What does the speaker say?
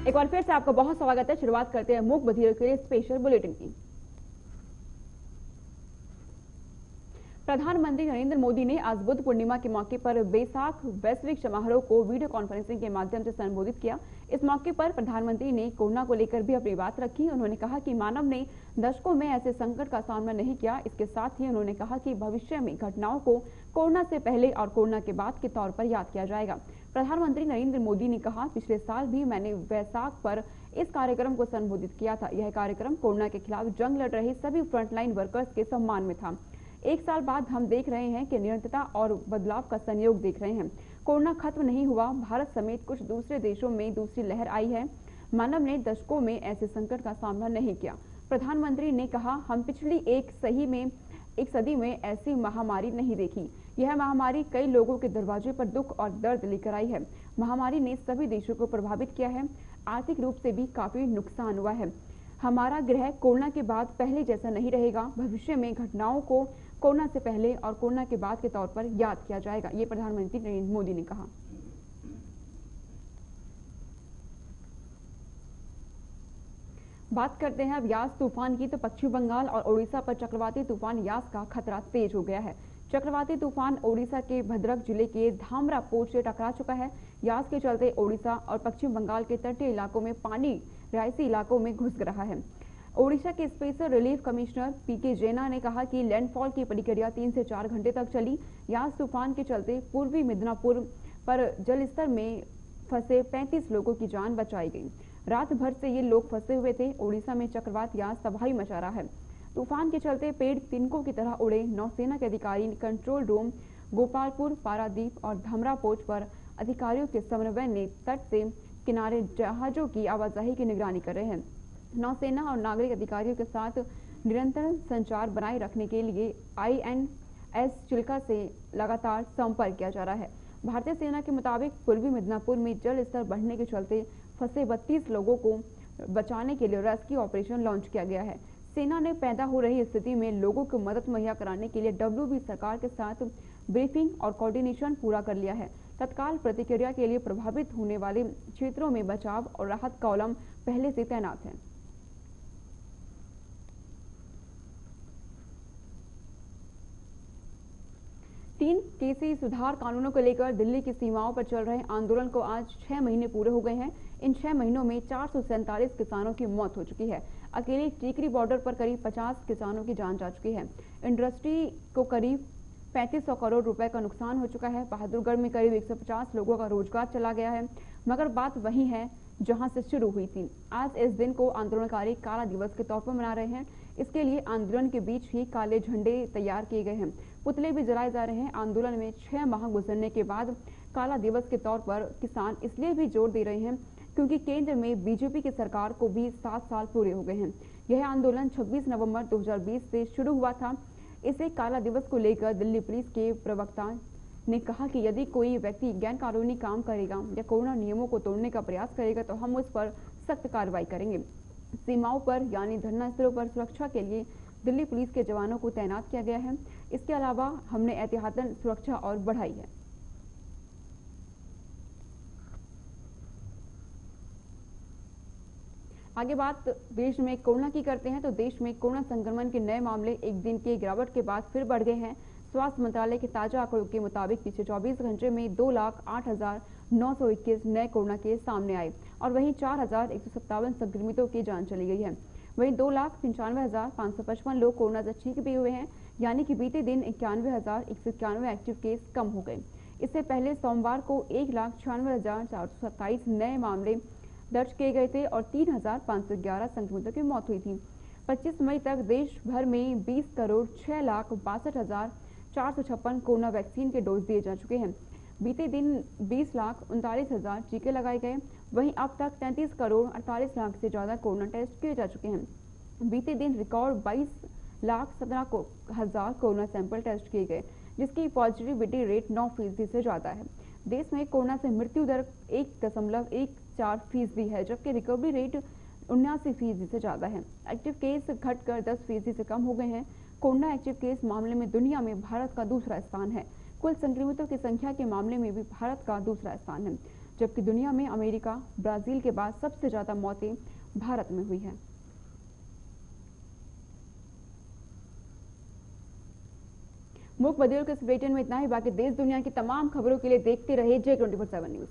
एक बार फिर से आपका बहुत स्वागत है। शुरुआत करते हैं मूक बधिरों के लिए स्पेशल बुलेटिन की। प्रधानमंत्री नरेंद्र मोदी ने आज बुद्ध पूर्णिमा के मौके पर बैसाख वैश्विक समारोह को वीडियो कॉन्फ्रेंसिंग के माध्यम से संबोधित किया। इस मौके पर प्रधानमंत्री ने कोरोना को लेकर भी अपनी बात रखी। उन्होंने कहा कि मानव ने दशकों में ऐसे संकट का सामना नहीं किया। इसके साथ ही उन्होंने कहा कि भविष्य में घटनाओं को कोरोना से पहले और कोरोना के बाद के तौर पर याद किया जाएगा। प्रधानमंत्री नरेंद्र मोदी ने कहा, पिछले साल भी मैंने वैसाख पर इस कार्यक्रम को संबोधित किया था। यह कार्यक्रम कोरोना के खिलाफ जंग लड़ रहे सभी फ्रंटलाइन वर्कर्स के सम्मान में था। एक साल बाद हम देख रहे हैं कि निरंतरता और बदलाव का संयोग देख रहे हैं। कोरोना खत्म नहीं हुआ। भारत समेत कुछ दूसरे देशों में दूसरी लहर आई है। मानव ने दशकों में ऐसे संकट का सामना नहीं किया। प्रधानमंत्री ने कहा, हम पिछली एक सदी में ऐसी महामारी नहीं देखी। यह महामारी कई लोगों के दरवाजे पर दुख और दर्द लेकर आई है। महामारी ने सभी देशों को प्रभावित किया है। आर्थिक रूप से भी काफी नुकसान हुआ है। हमारा ग्रह कोरोना के बाद पहले जैसा नहीं रहेगा। भविष्य में घटनाओं को कोरोना से पहले और कोरोना के बाद के तौर पर याद किया जाएगा, ये प्रधानमंत्री नरेंद्र मोदी ने कहा। बात करते हैं अब यास तूफान की। तो पश्चिम बंगाल और ओडिशा पर चक्रवाती तूफान यास का खतरा तेज हो गया है। चक्रवाती तूफान ओडिशा के भद्रक जिले के धामरा पोर्ट से टकरा चुका है। यास के चलते ओडिशा और पश्चिम बंगाल के तटीय इलाकों में पानी रिहायशी इलाकों में घुस रहा है। ओडिशा के स्पेशल रिलीफ कमिश्नर पीके जैना ने कहा कि लैंडफॉल की प्रक्रिया 3 से 4 घंटे तक चली। यास तूफान के चलते पूर्वी मिदनापुर पर जलस्तर में फंसे 35 लोगों की जान बचाई गई। रात भर से ये लोग फंसे हुए थे। ओडिशा में चक्रवात यास तबाही मचा रहा है। तूफान के चलते पेड़ तिनकों की तरह उड़े। नौसेना के अधिकारी कंट्रोल रूम गोपालपुर, पारादीप और धमरा पोर्ट पर अधिकारियों के समन्वय ने तट से किनारे जहाजों की आवाजाही की निगरानी कर रहे हैं। नौसेना और नागरिक अधिकारियों के साथ निरंतर संचार बनाए रखने के लिए INS चिल्का से लगातार संपर्क किया जा रहा है। भारतीय सेना के मुताबिक पूर्वी मिदनापुर में जल स्तर बढ़ने के चलते फंसे 32 लोगों को बचाने के लिए रेस्क्यू ऑपरेशन लॉन्च किया गया है। सेना ने पैदा हो रही स्थिति में लोगों को मदद मुहैया कराने के लिए WB सरकार के साथ ब्रीफिंग और कोऑर्डिनेशन पूरा कर लिया है। तत्काल प्रतिक्रिया के लिए प्रभावित होने वाले क्षेत्रों में बचाव और राहत कॉलम पहले से तैनात है। तीन कृषि सुधार कानूनों को लेकर दिल्ली की सीमाओं पर चल रहे आंदोलन को आज 6 महीने पूरे हो गए हैं। इन 6 महीनों में 447 किसानों की मौत हो चुकी है। अकेले टीकरी बॉर्डर पर करीब 50 किसानों की जान जा चुकी है। इंडस्ट्री को करीब 3500 करोड़ रुपए का नुकसान हो चुका है। बहादुरगढ़ में करीब 150 लोगों का रोजगार चला गया है। मगर बात वही है जहां से शुरू हुई थी। आज इस दिन को आंदोलनकारी काला दिवस के तौर पर मना रहे हैं। इसके लिए आंदोलन के बीच ही काले झंडे तैयार किए गए हैं। पुतले भी जलाए जा रहे हैं। आंदोलन में 6 माह गुजरने के बाद काला दिवस के तौर पर किसान इसलिए भी जोर दे रहे हैं क्योंकि केंद्र में बीजेपी की सरकार को भी 7 साल पूरे हो गए हैं। यह आंदोलन 26 नवंबर 2020 से शुरू हुआ था। इसे काला दिवस को लेकर दिल्ली पुलिस के प्रवक्ता ने कहा कि यदि कोई व्यक्ति गैर कानूनी काम करेगा या कोरोना नियमों को तोड़ने का प्रयास करेगा तो हम उस पर सख्त कार्रवाई करेंगे। सीमाओं पर यानी धरना स्थलों पर सुरक्षा के लिए दिल्ली पुलिस के जवानों को तैनात किया गया है। इसके अलावा हमने एहतियातन सुरक्षा और बढ़ाई है। आगे बात देश में कोरोना की करते हैं। तो देश में कोरोना संक्रमण के नए मामले एक दिन की गिरावट के बाद फिर बढ़ गए हैं। स्वास्थ्य मंत्रालय के ताजा आंकड़ों के मुताबिक पिछले 24 घंटे में 2,08,921 नए कोरोना केस सामने आए और वहीं 4,157 संक्रमितों की जान चली गई है। वहीं 2,95,555 लोग कोरोना से ठीक भी हुए हैं, यानी कि बीते दिन 91,191 एक्टिव केस कम हो गए। इससे पहले सोमवार को 1,96,427 नए मामले दर्ज किए गए थे और 3,511 संक्रमितों की मौत हुई थी। 25 मई तक देश भर में 20,06,62,456 कोरोना वैक्सीन के डोज दिए जा चुके हैं। बीते दिन 20,39,000 टीके लगाए गए। वहीं अब तक 33,48 लाख से ज्यादा कोरोना टेस्ट किए जा चुके हैं। बीते दिन रिकॉर्ड 22,17,000 कोरोना सैंपल टेस्ट किए गए, जिसकी पॉजिटिविटी रेट 9% से ज्यादा है। देश में कोरोना से मृत्यु दर 1.14% है, जबकि रिकवरी रेट 79% से ज्यादा है। एक्टिव केस घटकर 10% से कम हो गए हैं। कोरोना एक्टिव केस मामले में दुनिया में भारत का दूसरा स्थान है। कुल संक्रमितों की संख्या के मामले में भी भारत का दूसरा स्थान है। जबकि दुनिया में अमेरिका, ब्राजील के बाद सबसे ज़्यादा मौतें भारत में हुई हैं। मुख्य बदियों के इस बुलेटिन में इतना ही। बाकी देश दुनिया की तमाम खबरों के लिए देखते रहे J24/7 न्यूज़।